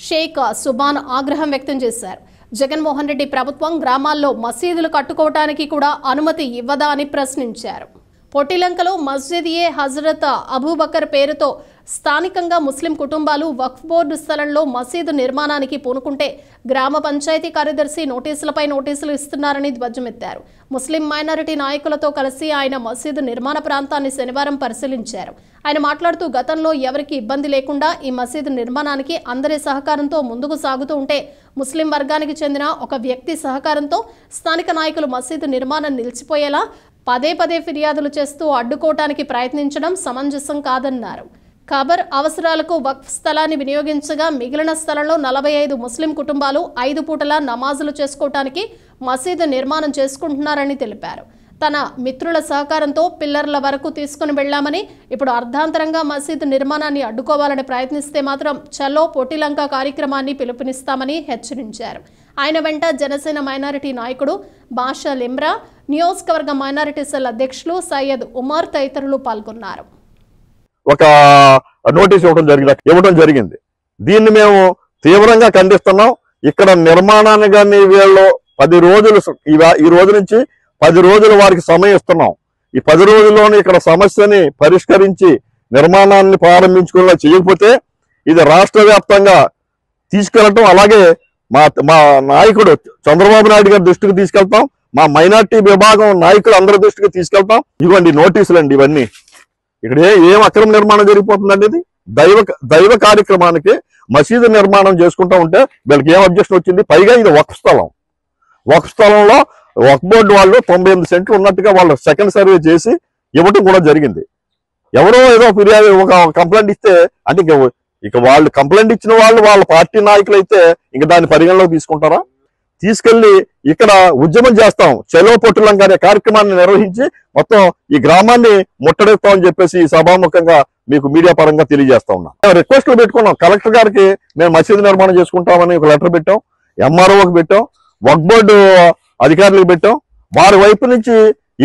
షేక్ సుబాన్ ఆగ్రహం వ్యక్తం చేశారు. జగన్మోహన్ రెడ్డి ప్రభుత్వం గ్రామాల్లో మసీదులు కట్టుకోవడానికి కూడా అనుమతి ఇవ్వదా అని ప్రశ్నించారు. పొట్టిలంకలో మస్జిద్-ఏ హజరత్ అబూబకర్ పేరుతో స్థానికంగా ముస్లిం కుటుంబాలు వక్ఫ్ బోర్డు స్థలంలో మసీదు నిర్మాణానికి పూనుకుంటే గ్రామ పంచాయతీ కార్యదర్శి నోటీసులపై నోటీసులు ఇస్తున్నారని ధ్వజమెత్తారు. ముస్లిం మైనారిటీ నాయకులతో కలిసి ఆయన మసీదు నిర్మాణ ప్రాంతాన్ని శనివారం పరిశీలించారు. ఆయన మాట్లాడుతూ గతంలో ఎవరికి ఇబ్బంది లేకుండా ఈ మసీదు నిర్మాణానికి అందరి సహకారంతో ముందుకు సాగుతూ ఉంటే ముస్లిం వర్గానికి చెందిన ఒక వ్యక్తి సహకారంతో స్థానిక నాయకులు మసీదు నిర్మాణం నిలిచిపోయేలా పదే పదే ఫిర్యాదులు చేస్తూ అడ్డుకోవటానికి ప్రయత్నించడం సమంజసం కాదన్నారు. ఖబర్ అవసరాలకు వక్ఫ్ స్థలాన్ని వినియోగించగా మిగిలిన స్థలంలో 45 ముస్లిం కుటుంబాలు 5 పూటల నమాజులు చేసుకోవటానికి మసీదు నిర్మాణం చేసుకుంటున్నారని తెలిపారు. తన మిత్రుల సహకారంతో పిల్లర్ల వరకు తీసుకుని వెళ్లామని, ఇప్పుడు అర్ధాంతరంగా మసీదు నిర్మాణాన్ని అడ్డుకోవాలని ప్రయత్నిస్తే మాత్రం చలో పొట్టిలంక కార్యక్రమాన్ని పిలుపునిస్తామని హెచ్చరించారు. ఆయన వెంట జనసేన మైనారిటీ నాయకుడు బాషా లిమ్రా, నియోజకవర్గ మైనారిటీ సెల్ అధ్యక్షులు సయ్యద్ ఉమర్ తదితరులు పాల్గొన్నారు. ఒక నోటీస్ ఇవ్వడం జరిగింది. దీన్ని మేము తీవ్రంగా ఖండిస్తున్నాం. ఇక్కడ నిర్మాణాన్ని కానీ వీళ్ళు 10 రోజులు, ఈ రోజు నుంచి 10 రోజులు వారికి సమయం ఇస్తున్నాం. ఈ 10 రోజుల్లోనే ఇక్కడ సమస్యని పరిష్కరించి నిర్మాణాన్ని ప్రారంభించుకునేలా చేయకపోతే ఇది రాష్ట్ర వ్యాప్తంగా తీసుకెళ్లటం, అలాగే మా నాయకుడు చంద్రబాబు నాయుడు గారి దృష్టికి తీసుకెళ్తాం, మా మైనార్టీ విభాగం నాయకులు అందరి దృష్టికి తీసుకెళ్తాం. ఇవ్వండి నోటీసులు అండి ఇవన్నీ. ఇక్కడ ఏం అక్రమ నిర్మాణం జరిగిపోతుందండి? ఇది దైవ కార్యక్రమానికి మసీదు నిర్మాణం చేసుకుంటా ఉంటే వీళ్ళకి ఏం అబ్జెక్షన్ వచ్చింది? పైగా ఇది వక్ఫ్ స్థలం. వక్ఫ్ స్థలంలో వక్ఫ్ బోర్డు వాళ్ళు 98 సెంట్లు ఉన్నట్టుగా వాళ్ళు సెకండ్ సర్వే చేసి ఇవ్వటం కూడా జరిగింది. ఎవరో ఏదో ఫిర్యాదు ఒక కంప్లైంట్ ఇస్తే అంటే ఇక వాళ్ళు కంప్లైంట్ ఇచ్చిన వాళ్ళ పార్టీ నాయకులు అయితే ఇంక దాన్ని పరిగణలోకి తీసుకుంటారా? తీసుకెళ్లి ఇక్కడ ఉద్యమం చేస్తాం, చలో పొట్టిలంక అనే కార్యక్రమాన్ని నిర్వహించి మొత్తం ఈ గ్రామాన్ని ముట్టడిస్తామని చెప్పేసి సభాముఖంగా మీకు మీడియా పరంగా తెలియజేస్తా ఉన్నా. రిక్వెస్ట్లు పెట్టుకున్నాం. కలెక్టర్ గారికి మేము మసీదు నిర్మాణం చేసుకుంటామని ఒక లెటర్ పెట్టాం, ఎంఆర్ఓకి పెట్టాం, వక్ఫ్ బోర్డు అధికారులకు పెట్టాం. వారి వైపు నుంచి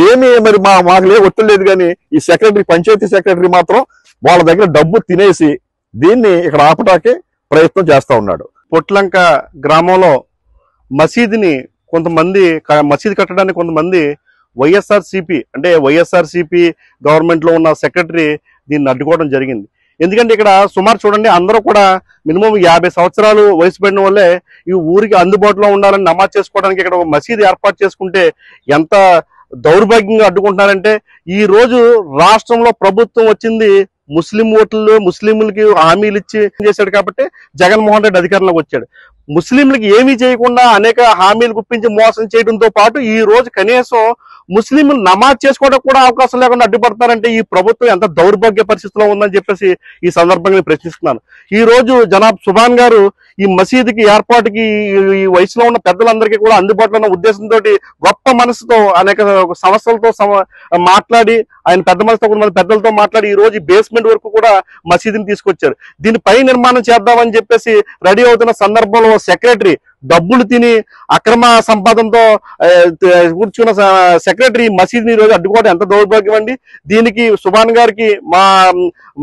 ఏమీ మరి మాకు ఒత్తిడి లేదు. కానీ ఈ సెక్రటరీ, పంచాయతీ సెక్రటరీ మాత్రం వాళ్ళ దగ్గర డబ్బు తినేసి దీన్ని ఇక్కడ ఆపటానికి ప్రయత్నం చేస్తా ఉన్నాడు. పొట్లంక గ్రామంలో మసీదుని కొంతమంది మసీదు కట్టడానికి కొంతమంది వైఎస్ఆర్సీపీ గవర్నమెంట్ లో ఉన్న సెక్రటరీ దీన్ని అడ్డుకోవడం జరిగింది. ఎందుకంటే ఇక్కడ సుమారు చూడండి, అందరూ కూడా మినిమం 50 సంవత్సరాలు వయసు పడిన వాళ్ళే ఈ ఊరికి అందుబాటులో ఉండాలని నమాజ్ చేసుకోవడానికి ఇక్కడ మసీదు ఏర్పాటు చేసుకుంటే ఎంత దౌర్భాగ్యంగా అడ్డుకుంటున్నారంటే, ఈ రోజు రాష్ట్రంలో ప్రభుత్వం వచ్చింది ముస్లిం ఓట్లు, ముస్లింలకి హామీలు ఇచ్చి చేశాడు కాబట్టి జగన్మోహన్ రెడ్డి అధికారంలోకి వచ్చాడు. ముస్లింలకి ఏమీ చేయకుండా అనేక హామీలు గుప్పించి మోసం చేయడంతో పాటు ఈ రోజు కనీసం ముస్లింలు నమాజ్ చేసుకోవడం కూడా అవకాశం లేకుండా అడ్డుపడతారంటే ఈ ప్రభుత్వం ఎంత దౌర్భాగ్య పరిస్థితిలో ఉందని చెప్పేసి ఈ సందర్భంగా ప్రశ్నిస్తున్నాను. ఈ రోజు జనాబ్ సుబాన్ గారు ఈ మసీదుకి ఏర్పాటుకి ఈ వయసులో ఉన్న పెద్దలందరికీ కూడా అందుబాటులో ఉన్న ఉద్దేశంతో గొప్ప మనసుతో అనేక సంస్థలతో మాట్లాడి, ఆయన పెద్ద మనసుతో కొంతమంది పెద్దలతో మాట్లాడి ఈ రోజు బేస్మెంట్ వరకు కూడా మసీదుని తీసుకొచ్చారు. దీని పై నిర్మాణం చేద్దామని చెప్పేసి రెడీ అవుతున్న సందర్భంలో ఓ సెక్రటరీ డబ్బులు తిని అక్రమ సంపాదనతో కూర్చున్న సెక్రటరీ మసీదుని ఈరోజు అడ్డుకోవడం ఎంత దౌర్భాగ్యం అండి. దీనికి సుభాన్ గారికి మా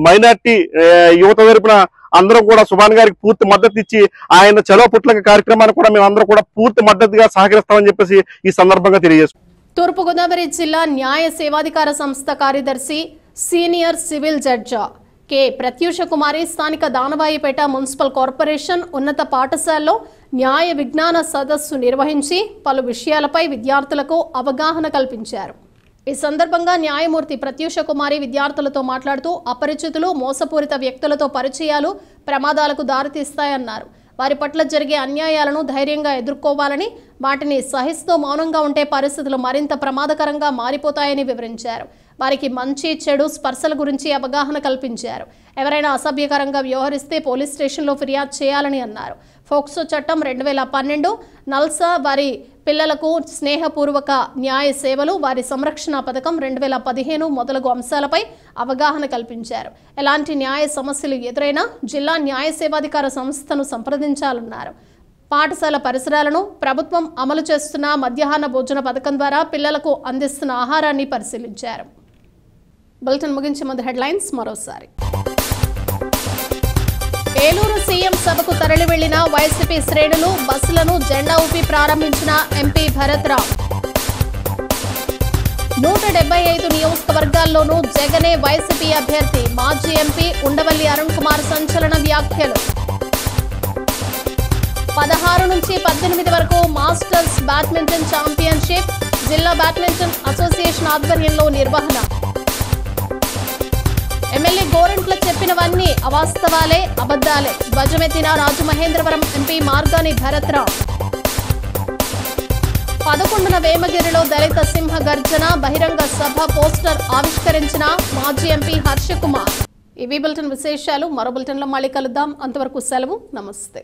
మైనార్టీ యువత తరపున అందరం కూడా సుభాన్ గారికి పూర్తి మద్దతు ఇచ్చి ఆయన చలో పుట్లక కార్యక్రమాన్ని కూడా మేము అందరం కూడా పూర్తి మద్దతుగా సహకరిస్తామని చెప్పేసి ఈ సందర్భంగా తెలియజేస్తున్నాం. తూర్పుగోదావరి జిల్లా న్యాయ సేవాధికార సంస్థ కార్యదర్శి senior civil judge K Pratyusha Kumari స్థానిక దానవాయిపేట మున్సిపల్ కార్పొరేషన్ ఉన్నత పాఠశాలలో న్యాయ విజ్ఞాన సదస్సు నిర్వహించి పలు విషయాలపై విద్యార్థులకు అవగాహన కల్పించారు. ఈ సందర్భంగా న్యాయమూర్తి ప్రత్యూష కుమారి విద్యార్థులతో మాట్లాడుతూ అపరిచితులు మోసపూరిత వ్యక్తులతో పరిచయాలు ప్రమాదాలకు దారితీస్తాయన్నారు. వారి పట్ల జరిగే అన్యాయాలను ధైర్యంగా ఎదుర్కోవాలని, వాటిని సహిస్తూ మౌనంగా ఉంటే పరిస్థితులు మరింత ప్రమాదకరంగా మారిపోతాయని వివరించారు. వారికి మంచి చెడు స్పర్శల గురించి అవగాహన కల్పించారు. ఎవరైనా అసభ్యకరంగా వ్యవహరిస్తే పోలీస్ స్టేషన్లో ఫిర్యాదు చేయాలని అన్నారు. ఫోక్సో చట్టం 2012, నల్సా వారి పిల్లలకు స్నేహపూర్వక న్యాయ సేవలు, వారి సంరక్షణ పథకం 2015 మొదలగు అంశాలపై అవగాహన కల్పించారు. ఎలాంటి న్యాయ సమస్యలు ఎదురైనా జిల్లా న్యాయ సేవాధికార సంస్థను సంప్రదించాలన్నారు. పాఠశాల పరిసరాలను, ప్రభుత్వం అమలు చేస్తున్న మధ్యాహ్న భోజన పథకం ద్వారా పిల్లలకు అందిస్తున్న ఆహారాన్ని పరిశీలించారు. బులెటిన్ ముగించే ముందు హెడ్లైన్స్ మరోసారి. ఏలూరు సీఎం సభకు తరలి వెళ్లిన వైసీపీ శ్రేణులు, బస్సులను జెండా ఊపి ప్రారంభించిన ఎంపీ భరత్ రామ్. 175 నియోజకవర్గాల్లోనూ జగనే వైసీపీ అభ్యర్థి. మాజీ ఎంపీ ఉండవల్లి అరుణ్ కుమార్ సంచలన వ్యాఖ్యలు. 16 నుంచి 18 వరకు మాస్టర్స్ బ్యాడ్మింటన్ ఛాంపియన్షిప్ జిల్లా బ్యాడ్మింటన్ అసోసియేషన్ ఆధ్వర్యంలో నిర్వహణ. ఎమ్మెల్యే గోరంట్ల చెప్పినవన్నీ అవాస్తవాలే, అబద్దాలే. ధ్వజమెత్తిన రాజమహేంద్రవరం ఎంపీ మార్గాని భరత్ రామ్. 11న వేమగిరిలో దళిత సింహ గర్జన బహిరంగ సభ పోస్టర్ ఆవిష్కరించిన మాజీ ఎంపీ హర్షకుమార్. ఇవి బులెటిన్ విశేషాలు. మరో బులెటిన్లో మళ్ళీ కలుద్దాం. అంతవరకు సెలవు. నమస్తే.